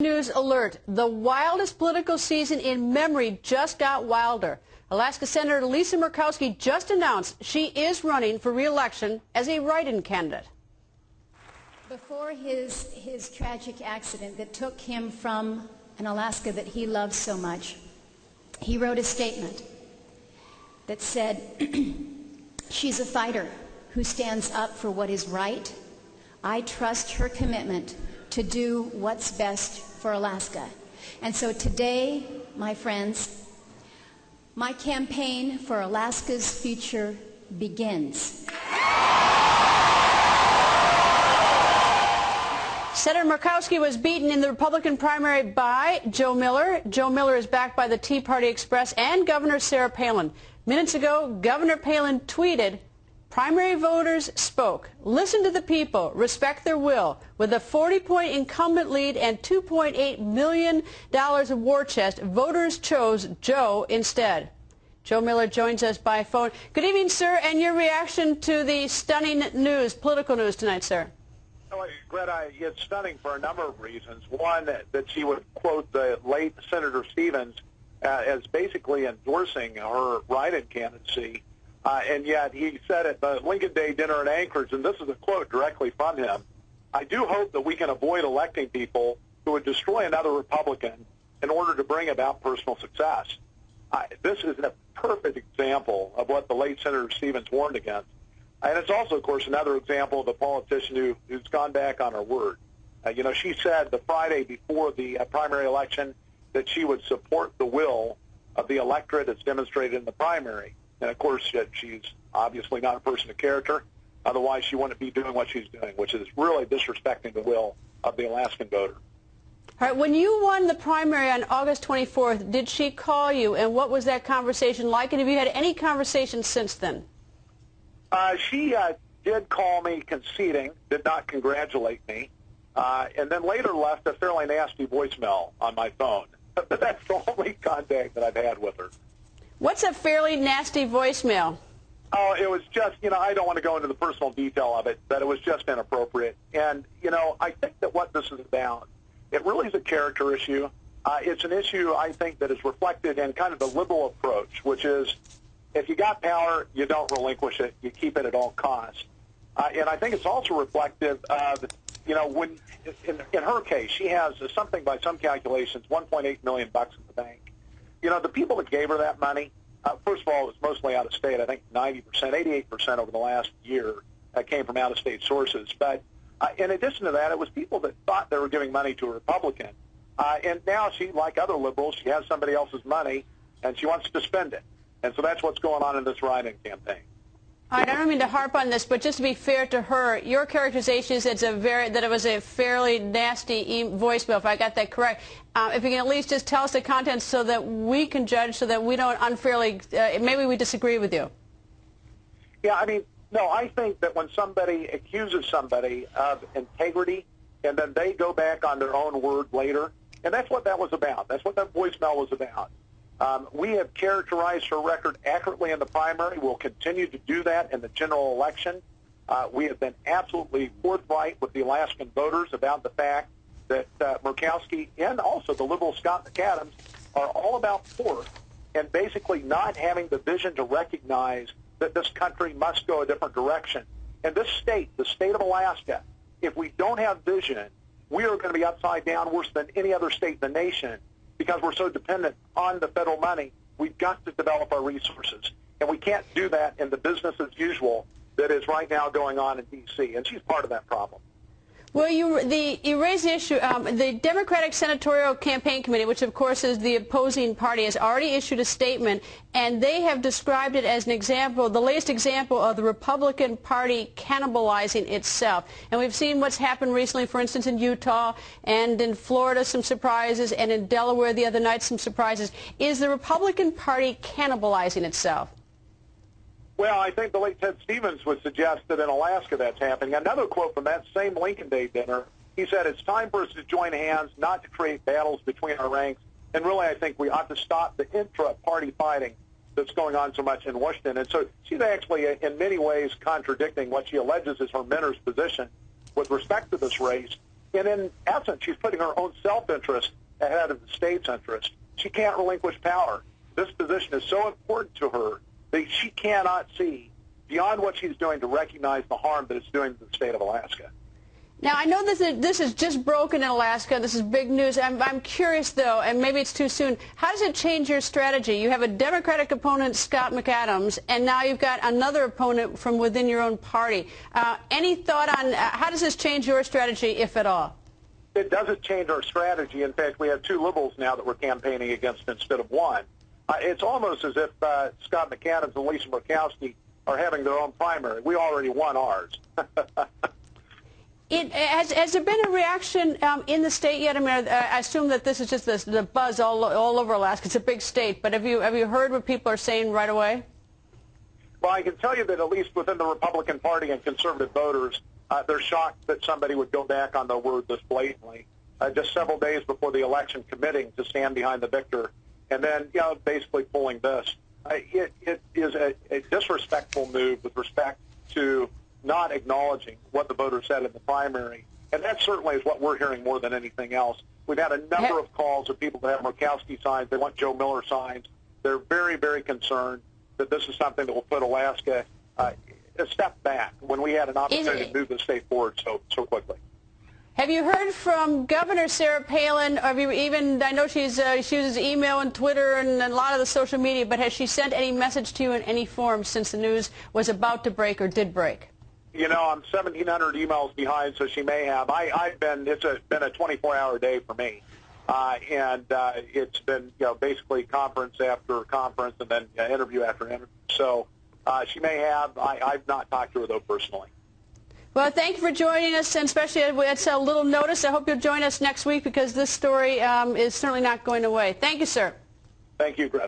News alert. The wildest political season in memory just got wilder. Alaska Senator Lisa Murkowski just announced she is running for re-election as a write-in candidate. Before his tragic accident that took him from an Alaska that he loved so much, he wrote a statement that said, "She's a fighter who stands up for what is right. I trust her commitment to do what's best for Alaska." And so today, my friends, my campaign for Alaska's future begins. Senator Murkowski was beaten in the Republican primary by Joe Miller. Joe Miller is backed by the Tea Party Express and Governor Sarah Palin. Minutes ago, Governor Palin tweeted, "Primary voters spoke. Listen to the people. Respect their will." With a 40-point incumbent lead and $2.8 million of war chest, voters chose Joe instead. Joe Miller joins us by phone. Good evening, sir, and your reaction to the stunning news, political news tonight, sir. Well, Greta, it's stunning for a number of reasons. One, that she would quote the late Senator Stevens as basically endorsing her write-in candidacy. And yet he said at the Lincoln Day dinner in Anchorage, and this is a quote directly from him, "I do hope that we can avoid electing people who would destroy another Republican in order to bring about personal success." This is a perfect example of what the late Senator Stevens warned against. And it's also, of course, another example of a politician who's gone back on her word. She said the Friday before the primary election that she would support the will of the electorate as demonstrated in the primary. And, of course, she's obviously not a person of character. Otherwise, she wouldn't be doing what she's doing, which is really disrespecting the will of the Alaskan voter. All right, when you won the primary on August 24th, did she call you, and what was that conversation like? And have you had any conversations since then? She did call me conceding, did not congratulate me, and then later left a fairly nasty voicemail on my phone. But that's the only contact that I've had with her. What's a fairly nasty voicemail? Oh, it was just, I don't want to go into the personal detail of it, but it was just inappropriate. And, I think that what this is about, it really is a character issue. It's an issue, I think, that is reflected in kind of the liberal approach, which is if you got power, you don't relinquish it. You keep it at all costs. And I think it's also reflective of, when, in her case, she has something by some calculations, $1.8 million in the bank. The people that gave her that money, first of all, it was mostly out of state. I think 90%, 88% over the last year came from out-of-state sources. But in addition to that, it was people that thought they were giving money to a Republican. And now she, like other liberals, she has somebody else's money, and she wants to spend it. And so that's what's going on in this write-in campaign. All right, I don't mean to harp on this, but just to be fair to her, your characterization is that it was a fairly nasty voicemail, if I got that correct. If you can at least just tell us the contents so that we can judge, so that we don't unfairly, maybe we disagree with you. Yeah, no, I think that when somebody accuses somebody of integrity and then they go back on their own word later, and that's what that was about. That's what that voicemail was about. We have characterized her record accurately in the primary. We'll continue to do that in the general election. We have been absolutely forthright with the Alaskan voters about the fact that Murkowski and also the liberal Scott McAdams are all about pork and basically not having the vision to recognize that this country must go a different direction. And this state, the state of Alaska, if we don't have vision, we are going to be upside down worse than any other state in the nation. Because we're so dependent on the federal money, we've got to develop our resources. And we can't do that in the business as usual that is right now going on in D.C., and she's part of that problem. Well, you raised the issue. The Democratic Senatorial Campaign Committee, which of course is the opposing party, has already issued a statement, and they have described it as an example, the latest example of the Republican Party cannibalizing itself. And we've seen what's happened recently, for instance, in Utah and in Florida, some surprises, and in Delaware the other night, some surprises. Is the Republican Party cannibalizing itself? Well, I think the late Ted Stevens would suggest that in Alaska that's happening. Another quote from that same Lincoln Day dinner, he said, "It's time for us to join hands, not to create battles between our ranks." And really, I think we ought to stop the intra-party fighting that's going on so much in Washington. And so she's actually, in many ways, contradicting what she alleges is her mentor's position with respect to this race. And in essence, she's putting her own self-interest ahead of the state's interest. She can't relinquish power. This position is so important to her that she cannot see beyond what she's doing to recognize the harm that it's doing to the state of Alaska. Now, I know this is just broken in Alaska. This is big news. I'm curious, though, and maybe it's too soon. How does it change your strategy? You have a Democratic opponent, Scott McAdams, and now you've got another opponent from within your own party. Any thought on how does this change your strategy, if at all? It doesn't change our strategy. In fact, we have two liberals now that we're campaigning against instead of one. It's almost as if Scott McAdams and Lisa Murkowski are having their own primary. We already won ours. Has there been a reaction in the state yet? I mean, I assume that this is just the buzz all over Alaska. It's a big state, but have you heard what people are saying right away? Well, I can tell you that at least within the Republican Party and conservative voters, they're shocked that somebody would go back on their word this blatantly. Just several days before the election, committing to stand behind the victor, and then basically pulling this. It is a disrespectful move with respect to not acknowledging what the voters said in the primary. And that certainly is what we're hearing more than anything else. We've had a number of calls of people that have Murkowski signs. They want Joe Miller signs. They're very, very concerned that this is something that will put Alaska a step back when we had an opportunity to move the state forward so quickly. Have you heard from Governor Sarah Palin? Have you even, I know she uses email and Twitter and a lot of the social media, but has she sent any message to you in any form since the news was about to break or did break? I'm 1,700 emails behind, so she may have. It's been a 24-hour day for me, and it's been basically conference after conference and then interview after interview. So she may have. I've not talked to her though personally. Well, thank you for joining us, and especially it's a little notice. I hope you'll join us next week because this story is certainly not going away. Thank you, sir. Thank you, Greta.